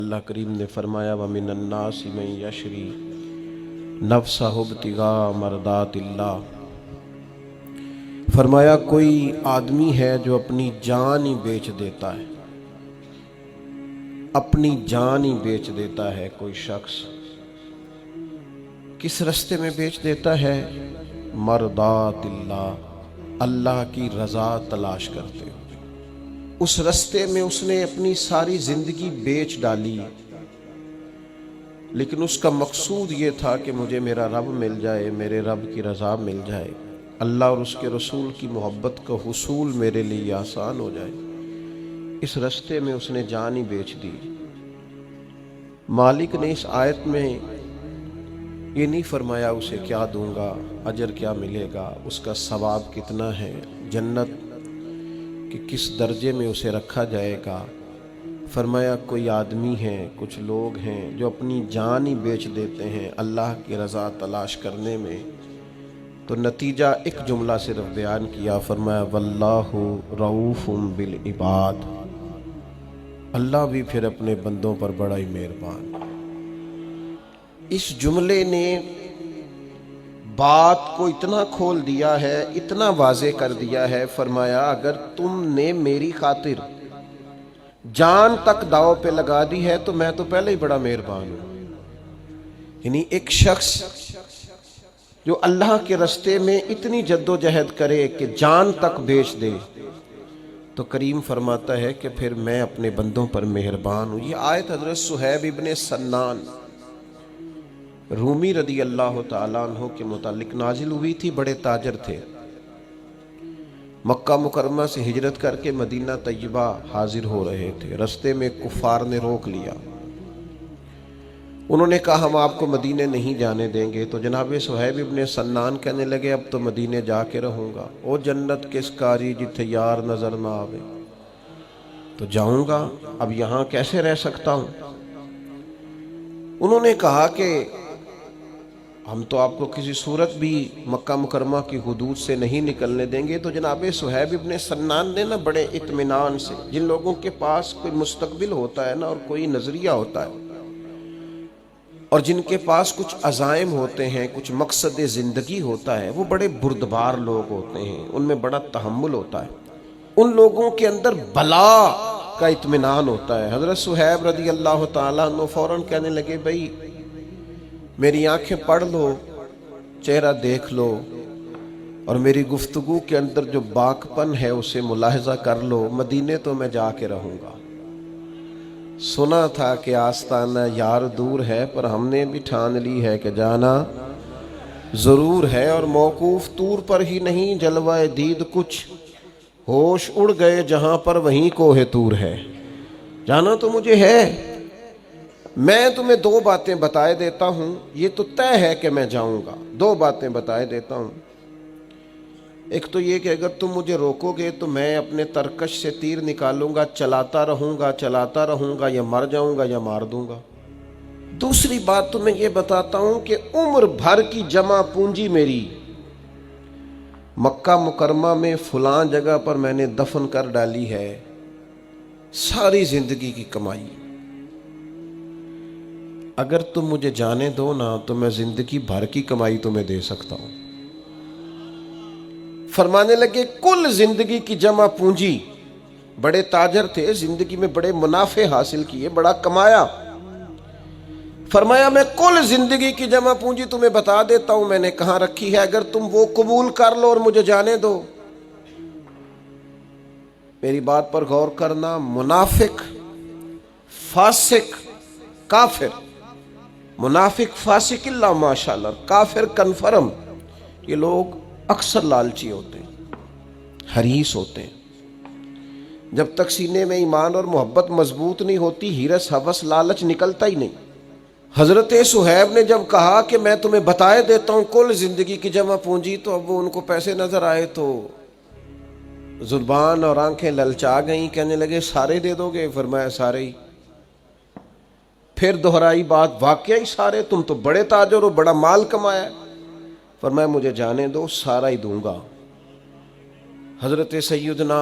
اللہ کریم نے فرمایا وَمِنَ النَّاسِ مَن یشری نَفْسَهُ ابْتِغَاءَ مَرْضَاتِ اللہ، فرمایا کوئی آدمی ہے جو اپنی جان ہی بیچ دیتا ہے، اپنی جان ہی بیچ دیتا ہے۔ کوئی شخص کس رستے میں بیچ دیتا ہے؟ مرضات اللہ، اللہ کی رضا تلاش کرتے ہوئے۔ اس رستے میں اس نے اپنی ساری زندگی بیچ ڈالی، لیکن اس کا مقصود یہ تھا کہ مجھے میرا رب مل جائے، میرے رب کی رضا مل جائے، اللہ اور اس کے رسول کی محبت کا حصول میرے لیے آسان ہو جائے۔ اس رستے میں اس نے جان ہی بیچ دی۔ مالک نے اس آیت میں یہ نہیں فرمایا اسے کیا دوں گا، اجر کیا ملے گا، اس کا ثواب کتنا ہے، جنت کہ کس درجے میں اسے رکھا جائے گا۔ فرمایا کوئی آدمی ہیں، کچھ لوگ ہیں جو اپنی جان ہی بیچ دیتے ہیں اللہ کی رضا تلاش کرنے میں۔ تو نتیجہ ایک جملہ صرف بیان کیا، فرمایا واللہ رؤوف بالعباد، اللہ بھی پھر اپنے بندوں پر بڑا ہی مہربان۔ اس جملے نے بات کو اتنا کھول دیا ہے، اتنا واضح کر دیا ہے۔ فرمایا اگر تم نے میری خاطر جان تک داؤ پہ لگا دی ہے تو میں تو پہلے ہی بڑا مہربان ہوں۔ یعنی ایک شخص جو اللہ کے رستے میں اتنی جد و جہد کرے کہ جان تک بیچ دے، تو کریم فرماتا ہے کہ پھر میں اپنے بندوں پر مہربان ہوں۔ یہ آیت حضرت صہیب ابن سنان رومی رضی اللہ تعالیٰ عنہ کے متعلق نازل ہوئی تھی۔ بڑے تاجر تھے، مکہ مکرمہ سے ہجرت کر کے مدینہ طیبہ حاضر ہو رہے تھے۔ رستے میں کفار نے روک لیا، انہوں نے کہا ہم آپ کو مدینے نہیں جانے دیں گے۔ تو جناب صہیب ابن سنان کہنے لگے اب تو مدینے جا کے رہوں گا، او جنت کس کاری جتھے یار نظر نہ آوے، تو جاؤں گا، اب یہاں کیسے رہ سکتا ہوں۔ انہوں نے کہا کہ ہم تو آپ کو کسی صورت بھی مکہ مکرمہ کی حدود سے نہیں نکلنے دیں گے۔ تو جناب صہیب ابن سنان نے بڑے اطمینان سے، جن لوگوں کے پاس کوئی مستقبل ہوتا ہے اور کوئی نظریہ ہوتا ہے، اور جن کے پاس کچھ عزائم ہوتے ہیں، کچھ مقصد زندگی ہوتا ہے، وہ بڑے بردبار لوگ ہوتے ہیں، ان میں بڑا تحمل ہوتا ہے، ان لوگوں کے اندر بلا کا اطمینان ہوتا ہے۔ حضرت صہیب رضی اللہ تعالیٰ عنہ فوراً کہنے لگے بھائی میری آنکھیں پڑھ لو، چہرہ دیکھ لو، اور میری گفتگو کے اندر جو باکپن ہے اسے ملاحظہ کر لو، مدینے تو میں جا کے رہوں گا۔ سنا تھا کہ آستانہ یار دور ہے، پر ہم نے بھی ٹھان لی ہے کہ جانا ضرور ہے، اور موقوف طور پر ہی نہیں جلوہ دید کچھ ہوش اڑ گئے جہاں پر وہیں کوہ طور ہے۔ جانا تو مجھے ہے، میں تمہیں دو باتیں بتائے دیتا ہوں، یہ تو طے ہے کہ میں جاؤں گا۔ دو باتیں بتائے دیتا ہوں، ایک تو یہ کہ اگر تم مجھے روکو گے تو میں اپنے ترکش سے تیر نکالوں گا، چلاتا رہوں گا، یا مر جاؤں گا یا مار دوں گا۔ دوسری بات تو میں یہ بتاتا ہوں کہ عمر بھر کی جمع پونجی میری مکہ مکرمہ میں فلاں جگہ پر میں نے دفن کر ڈالی ہے، ساری زندگی کی کمائی۔ اگر تم مجھے جانے دو نا تو میں زندگی بھر کی کمائی تمہیں دے سکتا ہوں۔ فرمانے لگے کل زندگی کی جمع پونجی، بڑے تاجر تھے، زندگی میں بڑے منافع حاصل کیے، بڑا کمایا۔ فرمایا میں کل زندگی کی جمع پونجی تمہیں بتا دیتا ہوں میں نے کہاں رکھی ہے، اگر تم وہ قبول کر لو اور مجھے جانے دو۔ میری بات پر غور کرنا، منافق، فاسق، کافر، منافق فاسق اللہ ماشاءاللہ، کافر کنفرم، یہ لوگ اکثر لالچی ہوتے ہیں، حریص ہوتے ہیں۔ جب تک سینے میں ایمان اور محبت مضبوط نہیں ہوتی، ہرس ہوس لالچ نکلتا ہی نہیں۔ حضرت صہیب نے جب کہا کہ میں تمہیں بتائے دیتا ہوں کل زندگی کی جمع پونجی، تو اب وہ ان کو پیسے نظر آئے تو زبان اور آنکھیں للچا گئیں، کہنے لگے سارے دے دو گے؟ فرمایا سارے ہی۔ پھر دہرائی بات، واقعی سارے؟ تم تو بڑے تاجر ہو، بڑا مال کمایا ہے۔ فرمایا مجھے جانے دو، سارا ہی دوں گا۔ حضرت سیدنا